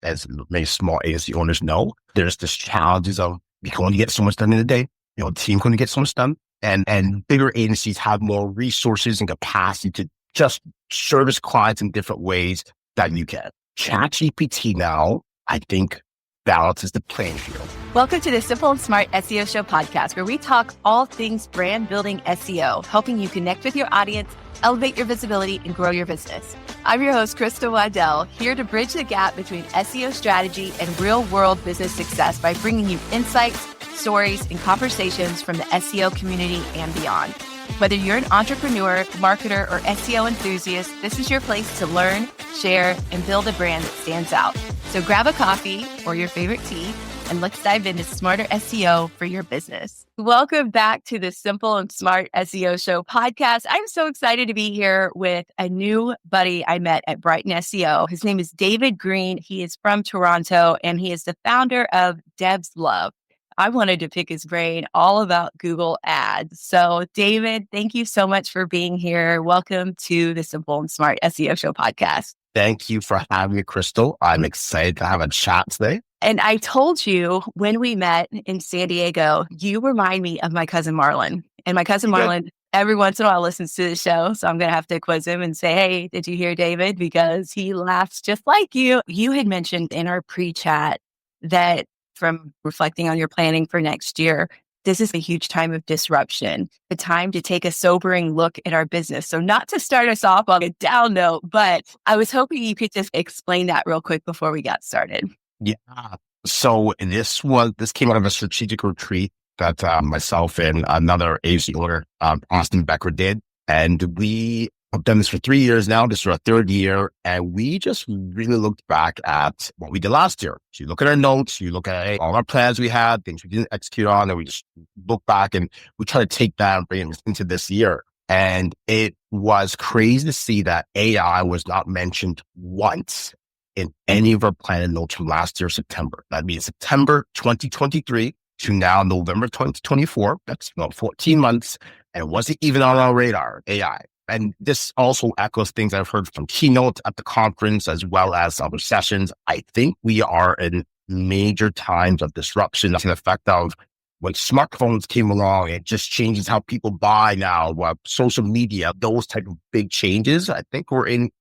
as many small agency owners know, there's this challenges of you can only get so much done in a day. Team can only get so much done. And bigger agencies have more resources and capacity to just service clients in different ways that you can. ChatGPT now, I think, balances the playing field. Welcome to the Simple and Smart SEO Show podcast, where we talk all things brand building SEO, helping you connect with your audience, elevate your visibility, and grow your business. I'm your host, Krista Waddell, here to bridge the gap between SEO strategy and real-world business success by bringing you insights, stories, and conversations from the SEO community and beyond. Whether you're an entrepreneur, marketer, or SEO enthusiast, this is your place to learn, share, and build a brand that stands out. So grab a coffee or your favorite tea, and let's dive into smarter SEO for your business. Welcome back to the Simple and Smart SEO Show podcast. I'm so excited to be here with a new buddy I met at BrightonSEO. His name is David Green. He is from Toronto, and he is the founder of Devs Love. I wanted to pick his brain all about Google Ads. So David, thank you so much for being here. Welcome to the Simple and Smart SEO Show podcast. Thank you for having me, Crystal. I'm excited to have a chat today. And I told you when we met in San Diego, you remind me of my cousin Marlon. And my cousin Marlon, every once in a while, listens to the show. So I'm going to have to quiz him and say, hey, did you hear David? Because he laughs just like you. You had mentioned in our pre-chat that from reflecting on your planning for next year, this is a huge time of disruption, a time to take a sobering look at our business. So not to start us off on a down note, but I was hoping you could just explain that real quick before we got started. Yeah. So this came out of a strategic retreat that myself and another agency owner, Austin Becker, did. And we have done this for 3 years now. This is our third year. And we just really looked back at what we did last year. So you look at our notes, you look at all our plans we had, things we didn't execute on, and we just look back and we try to take that and bring it into this year. And it was crazy to see that AI was not mentioned once in any of our planned notes from last year, September. That means September 2023 to now November 2024. That's 14 months. And it wasn't even on our radar, AI. And this also echoes things I've heard from keynotes at the conference, as well as other sessions. I think we are in major times of disruption. That's an effect of when smartphones came along, it just changes how people buy now, social media, those type of big changes. I think we're in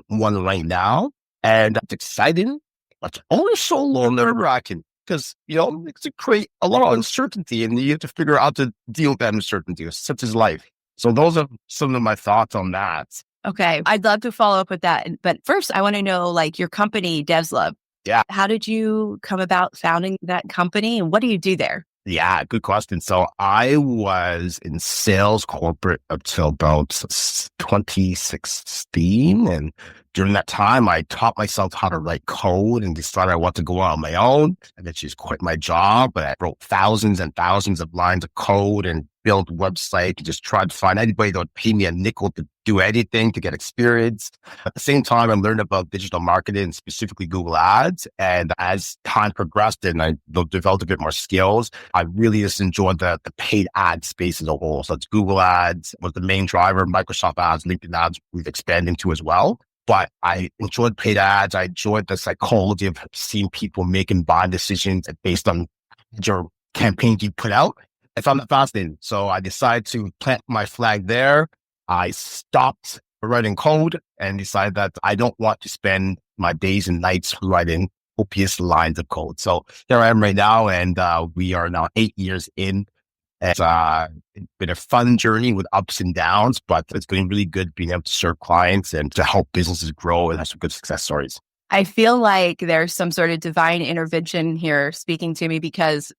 one right now. And that's exciting, but also a little nerve-wracking because, it's to create a lot of uncertainty and you have to figure out how to deal with that uncertainty, such as life. So those are some of my thoughts on that. Okay. I'd love to follow up with that. But first, I want to know, your company, Devs Love. Yeah. How did you come about founding that company and what do you do there? Yeah, good question. So I was in sales corporate until about 2016. And during that time, I taught myself how to write code and decided I want to go out on my own. And then just quit my job. But I wrote thousands and thousands of lines of code and built websites and just tried to find anybody that would pay me a nickel to do anything to get experience. At the same time, I learned about digital marketing and specifically Google Ads. And as time progressed and I developed a bit more skills, I really just enjoyed the paid ad space as a whole. So it's Google Ads was the main driver, Microsoft Ads, LinkedIn Ads we've expanded into as well. But I enjoyed paid ads. I enjoyed the psychology of seeing people making buying decisions based on your campaigns you put out. I found that fascinating. So I decided to plant my flag there. I stopped writing code and decided that I don't want to spend my days and nights writing copious lines of code. So here I am right now, and we are now 8 years in. It's been a fun journey with ups and downs, but it's been really good being able to serve clients and to help businesses grow and have some good success stories. I feel like there's some sort of divine intervention here speaking to me because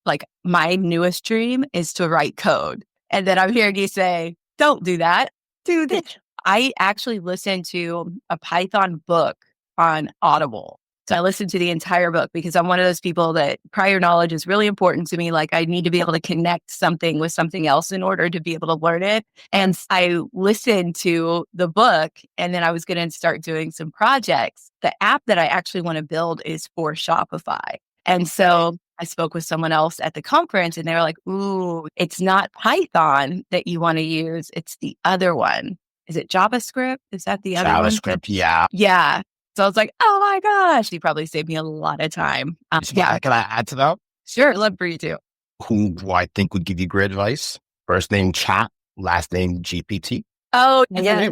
my newest dream is to write code. And then I'm hearing you say, don't do that. Do this. I actually listened to a Python book on Audible. So I listened to the entire book because I'm one of those people that prior knowledge is really important to me. I need to be able to connect something with something else in order to be able to learn it. And I listened to the book and then I was going to start doing some projects. The app that I actually want to build is for Shopify. And so I spoke with someone else at the conference and they were like, ooh, it's not Python that you want to use. It's the other one. Is it JavaScript? Is that the other one? JavaScript, yeah. Yeah. So I was like, oh my gosh, he probably saved me a lot of time. Yeah, Can I add to that? sure. Love for you too. Who do I think would give you great advice? First name Chat, last name GPT. Oh, yeah.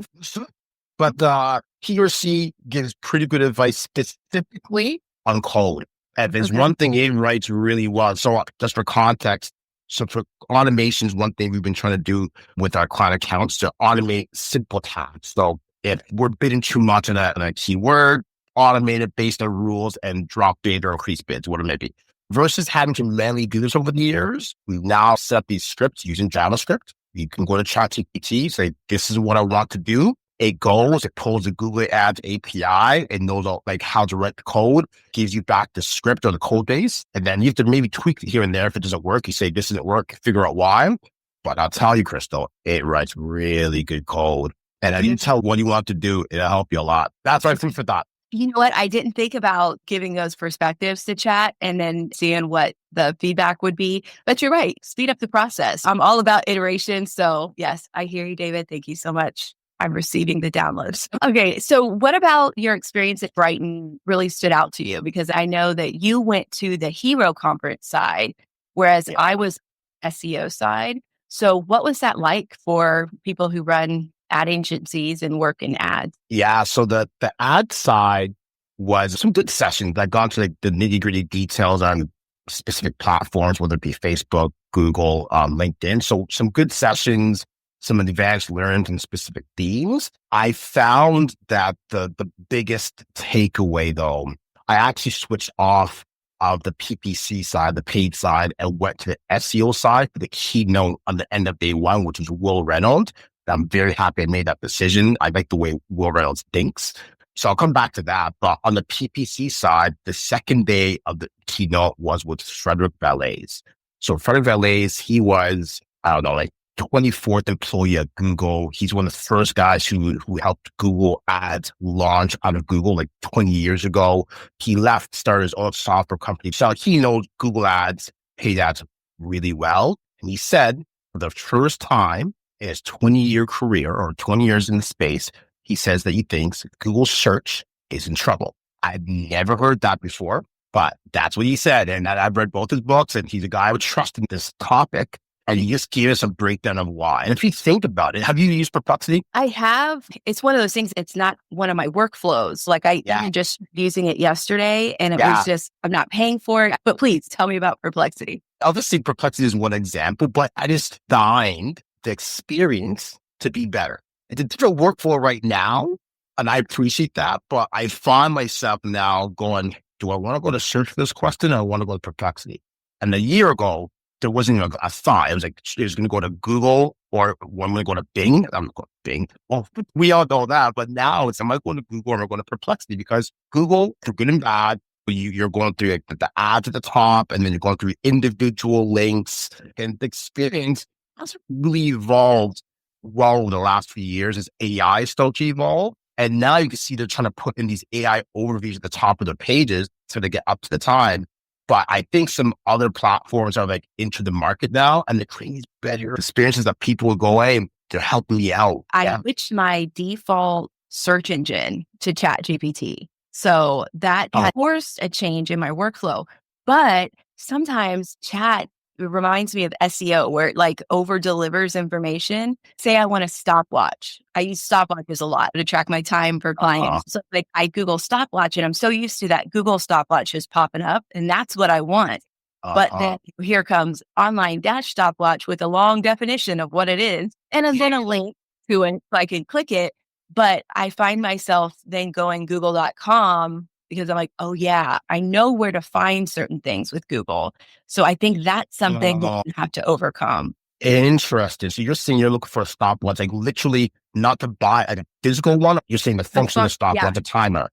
But he or she gives pretty good advice specifically on code. And there's Okay. one thing he writes really well. So just for context, so for automations, one thing we've been trying to do with our client accounts to automate simple tasks. So if we're bidding too much on a keyword, automate it based on rules and drop bid or increase bids, whatever it may be. Versus having to manually do this over the years, we've now set these scripts using JavaScript. You can go to ChatGPT, say, this is what I want to do. It goes, it pulls the Google Ads API and knows like how to write the code, gives you back the script or the code base. And then you have to maybe tweak it here and there. If it doesn't work, you say, this doesn't work, figure out why. But I'll tell you, Crystal, it writes really good code. And if you tell what you want to do, it'll help you a lot. That's my food for thought. You know what? I didn't think about giving those perspectives to chat and then seeing what the feedback would be. But you're right. Speed up the process. I'm all about iteration. So yes, I hear you, David. Thank you so much. I'm receiving the downloads. Okay. So what about your experience at Brighton really stood out to you? Because I know that you went to the hero conference side, whereas I was SEO side. So what was that like for people who run ad agencies and work in ads? Yeah. So the ad side was some good sessions that got to like the nitty gritty details on specific platforms, whether it be Facebook, Google, LinkedIn. So some good sessions, some advanced learned in specific themes. I found that the biggest takeaway though, I actually switched off of the PPC side, the paid side, and went to the SEO side for the keynote on the end of day one, which was Will Reynolds. I'm very happy I made that decision. I like the way Will Reynolds thinks. So I'll come back to that. But on the PPC side, the second day of the keynote was with Frederick Valais. So Frederick Valais, he was, I don't know, like 24th employee at Google. He's one of the first guys who helped Google Ads launch out of Google like 20 years ago. He left, started his own software company. So he knows Google Ads, paid ads really well. And he said for the first time in his 20-year career or 20 years in the space, he says that he thinks Google search is in trouble. I've never heard that before, but that's what he said. And I've read both his books, and he's a guy I would trust in this topic. And he just gave us a breakdown of why. And if you think about it, have you used Perplexity? I have. It's one of those things. It's not one of my workflows. Like I'm just using it yesterday, and it was just, I'm not paying for it. But please tell me about Perplexity. I'll just say Perplexity is one example, but I just find the experience to be better. It's a different workflow right now, and I appreciate that. But I find myself now going, do I want to go to search for this question, or I want to go to Perplexity? And a year ago, there wasn't even a thought. It was like, it was going to go to Google, or when we go to Bing, I'm going to Bing. Well, we all know that. But now it's, am I going to Google or am I going to Perplexity? Because Google, for good and bad, you're going through like the ads at the top, and then you're going through individual links, and the experience has really evolved well over the last few years as AI started to evolve. And now you can see they're trying to put in these AI overviews at the top of their pages so they get up to the time. But I think some other platforms are like into the market now, and they're creating these better experiences that people will go, hey, they're helping me out. I switched my default search engine to ChatGPT. So that forced a change in my workflow. But sometimes chat reminds me of SEO, where it like over delivers information. Say I want a stopwatch. I use stopwatches a lot to track my time for clients. So like I Google stopwatch, and I'm so used to that Google stopwatch is popping up, and that's what I want. But then here comes online dash stopwatch with a long definition of what it is, and then a link to it so I can click it. But I find myself then going google.com because I'm like, oh yeah, I know where to find certain things with Google. So I think that's something that you have to overcome. Interesting. So you're saying you're looking for a stopwatch, like literally not to buy a physical one. You're saying the function of stopwatch, a timer.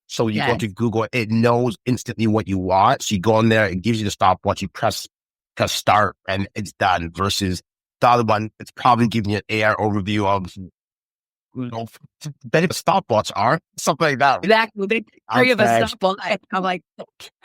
So you go to Google, it knows instantly what you want. So you go in there, it gives you the stopwatch, you press start, and it's done. Versus the other one, it's probably giving you an AI overview of, better stopwatch are something like that. Exactly. They three of us stopwatch. I'm like,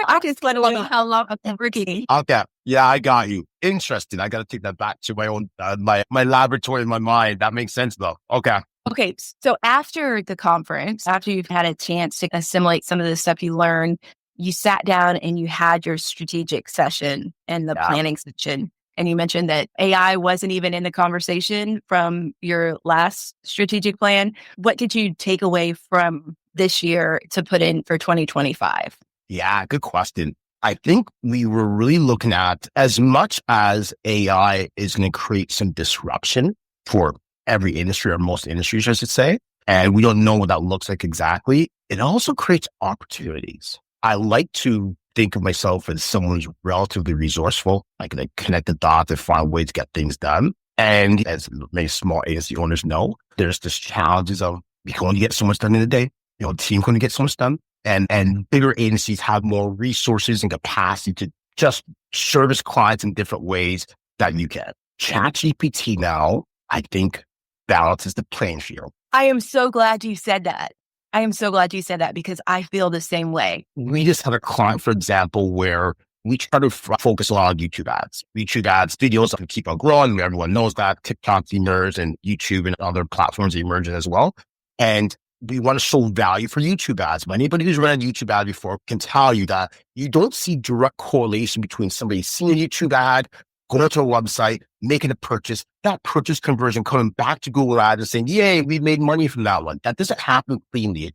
I just let alone how long I'm working. Okay. Yeah, I got you. Interesting. I got to take that back to my own, my laboratory in my mind. That makes sense though. Okay. Okay, so after the conference, after you've had a chance to assimilate some of the stuff you learned, you sat down and you had your strategic session and the Yeah. planning session. And you mentioned that AI wasn't even in the conversation from your last strategic plan. What did you take away from this year to put in for 2025? Yeah, good question. I think we were really looking at, as much as AI is going to create some disruption for every industry, or most industries, I should say, and we don't know what that looks like exactly, it also creates opportunities. I like to think of myself as someone who's relatively resourceful. I can connect the dots and find ways to get things done. And as many small agency owners know, there's just challenges of, you can only get so much done in a day. Team can only get so much done. And bigger agencies have more resources and capacity to just service clients in different ways that you can. ChatGPT now, I think, balances the playing field. I am so glad you said that. I am so glad you said that because I feel the same way. We just had a client, for example, where we try to focus a lot on YouTube ads. YouTube ads, videos that keep on growing. Everyone knows that. TikTok emerged and YouTube and other platforms emerging as well. And we want to show value for YouTube ads. But anybody who's run a YouTube ad before can tell you that you don't see direct correlation between somebody seeing a YouTube ad, going to a website, making a purchase, that purchase conversion coming back to Google Ads and saying, yay, we made money from that one. That doesn't happen cleanly.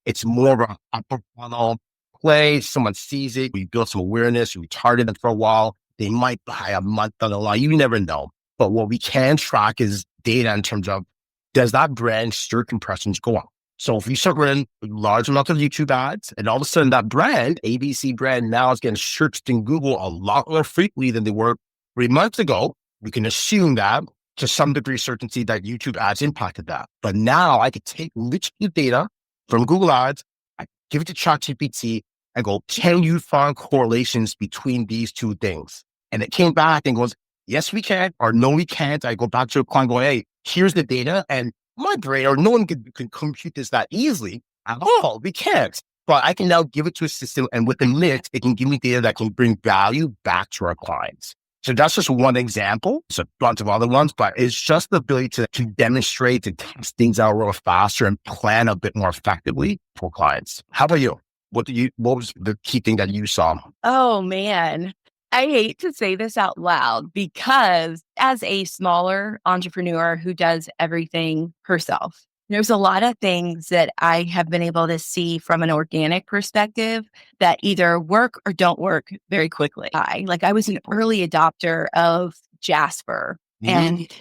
It's more of an upper funnel play. Someone sees it, we build some awareness, we target it for a while. They might buy a month down the line. You never know. But what we can track is data in terms of, does that brand search impressions go up? So if you start running large amounts of YouTube ads, and all of a sudden that brand, ABC brand, now is getting searched in Google a lot more frequently than they were 3 months ago, we can assume that to some degree certainty that YouTube ads impacted that. But now I could take literally data from Google Ads, I give it to ChatGPT and go, can you find correlations between these two things? And it came back and goes, yes, we can, or no, we can't. I go back to a client going, hey, here's the data. And my brain, or no one can compute this that easily at all. We can't. But I can now give it to a system, and within minutes, it can give me data that can bring value back to our clients. So that's just one example. It's a bunch of other ones, but it's just the ability to demonstrate and test things out a little faster and plan a bit more effectively for clients. How about you? What was the key thing that you saw? Oh man, I hate to say this out loud because as a smaller entrepreneur who does everything herself, there's a lot of things that I have been able to see from an organic perspective that either work or don't work very quickly. I was an early adopter of Jasper and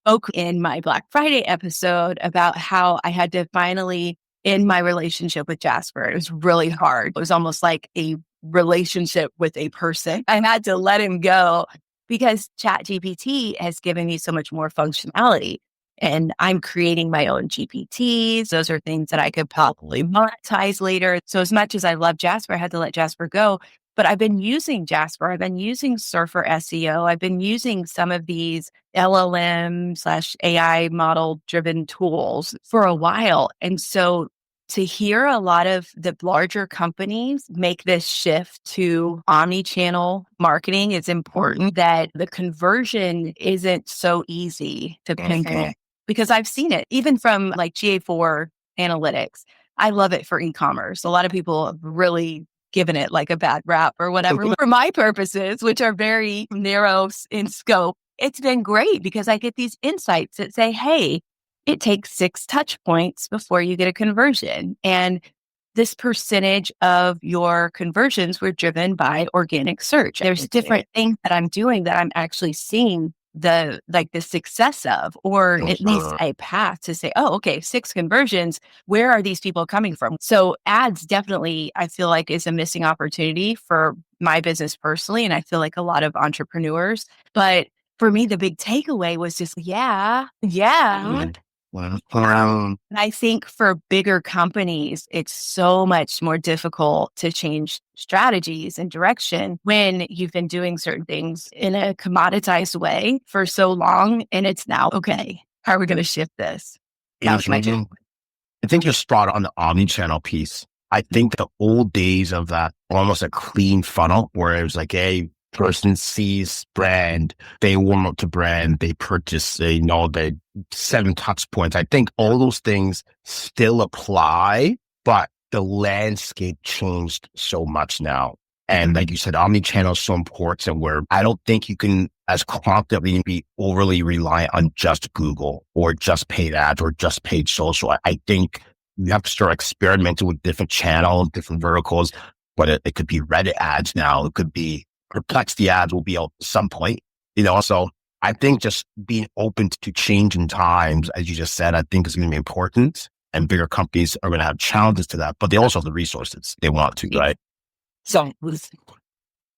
spoke in my Black Friday episode about how I had to finally end my relationship with Jasper. It was really hard. It was almost like a relationship with a person. I had to let him go because ChatGPT has given me so much more functionality. And I'm creating my own GPTs. Those are things that I could probably monetize later. So as much as I love Jasper, I had to let Jasper go. But I've been using Jasper. I've been using Surfer SEO. I've been using some of these LLM/AI model driven tools for a while. And so to hear a lot of the larger companies make this shift to omni-channel marketing, it's important that the conversion isn't so easy to pinpoint. Because I've seen it, even from like GA4 analytics. I love it for e-commerce. A lot of people have really given it like a bad rap or whatever. For my purposes, which are very narrow in scope, it's been great because I get these insights that say, hey, it takes 6 touch points before you get a conversion. And this percentage of your conversions were driven by organic search. There's different things that I'm doing that I'm actually seeing the success of, or at least a path to say, oh, okay, 6 conversions. Where are these people coming from? So ads definitely, I feel like, is a missing opportunity for my business personally. And I feel like a lot of entrepreneurs, but for me, the big takeaway was just, yeah. And I think for bigger companies, it's so much more difficult to change strategies and direction when you've been doing certain things in a commoditized way for so long. And it's now, okay, how are we going to shift this? I think you're spot on the omni-channel piece. I think the old days of that, almost a clean funnel where it was like, hey, person sees brand, they warm up to brand, they purchase, the 7 touch points. I think all those things still apply, but the landscape changed so much now. And like you said, omni-channel is so important where I don't think you can, as confidently, be overly reliant on just Google or just paid ads or just paid social. I think you have to start experimenting with different channels, different verticals, but it could be Reddit ads now. It could be Perplexity ads will be at some point, so I think just being open to changing times, as you just said, I think is going to be important. And bigger companies are going to have challenges to that, but they also have the resources they want to, right? So with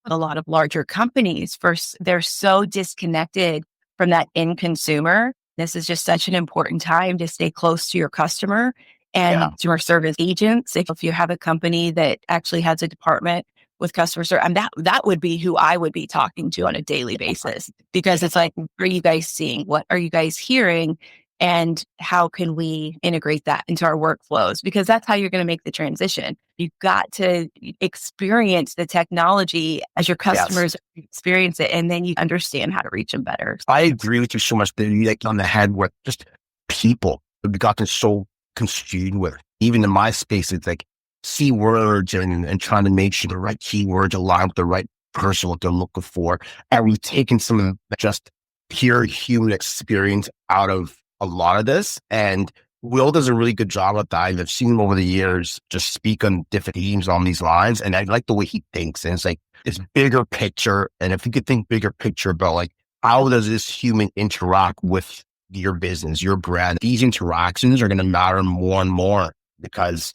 a lot of larger companies, first, they're so disconnected from that end consumer. This is just such an important time to stay close to your customer and customer service agents. If you have a company that actually has a department with customer service, and that would be who I would be talking to on a daily basis, because it's like, what are you guys seeing? What are you guys hearing? And how can we integrate that into our workflows? Because that's how you're going to make the transition. You've got to experience the technology as your customers experience it, and then you understand how to reach them better. I agree with you so much that you on the head with just people have gotten so consumed with. Even in my space, it's like keywords and trying to make sure the right keywords align with the right person, what they're looking for. And we've taken some of the just pure human experience out of a lot of this. And Will does a really good job at that. I've seen him over the years just speak on different themes on these lines. And I like the way he thinks. And it's like this bigger picture. And if you could think bigger picture about like, how does this human interact with your business, your brand? These interactions are going to matter more and more because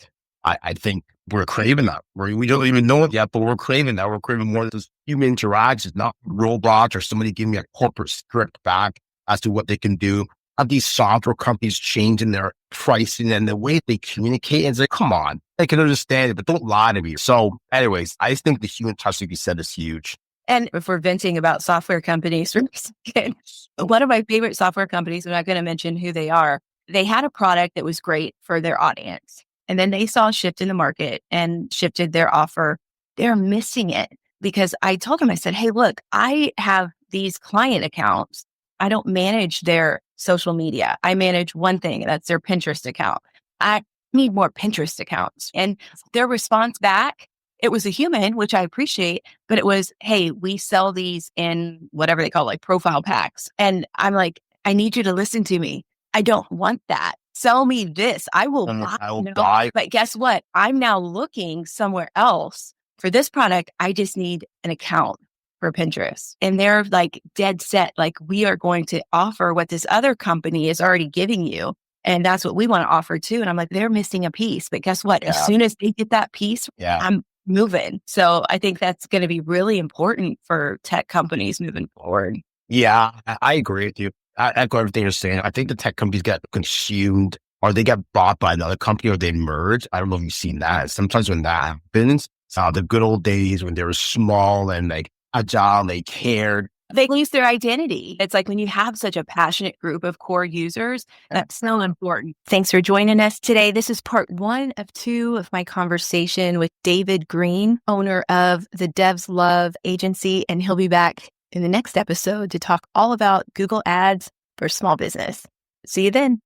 I think we're craving that. We don't even know it yet, but we're craving that. We're craving more of those human interactions, not robots or somebody giving me a corporate script back as to what they can do. Have these software companies changing their pricing and the way they communicate? And it's like, come on, I can understand it, but don't lie to me. So anyways, I just think the human touch, like you said, is huge. And if we're venting about software companies for a second, one of my favorite software companies, I'm not going to mention who they are, they had a product that was great for their audience. And then they saw a shift in the market and shifted their offer. They're missing it because I told them, I said, hey, look, I have these client accounts. I don't manage their social media. I manage one thing, that's their Pinterest account. I need more Pinterest accounts. And their response back, it was a human, which I appreciate, but it was, hey, we sell these in whatever they call like profile packs. And I'm like, I need you to listen to me. I don't want that. Sell me this. I will buy. But guess what? I'm now looking somewhere else for this product. I just need an account for Pinterest. And they're like dead set. Like, we are going to offer what this other company is already giving you. And that's what we want to offer too. And I'm like, they're missing a piece. But guess what? As soon as they get that piece, I'm moving. So I think that's going to be really important for tech companies moving forward. Yeah, I agree with you. I echo everything you're saying. I think the tech companies get consumed or they get bought by another company or they merge. I don't know if you've seen that. Sometimes when that happens, the good old days when they were small and like agile, they cared. They lose their identity. It's like when you have such a passionate group of core users, that's so important. Thanks for joining us today. This is part 1 of 2 of my conversation with David Green, owner of the Devs Love agency, and he'll be back in the next episode to talk all about Google Ads for small business. See you then.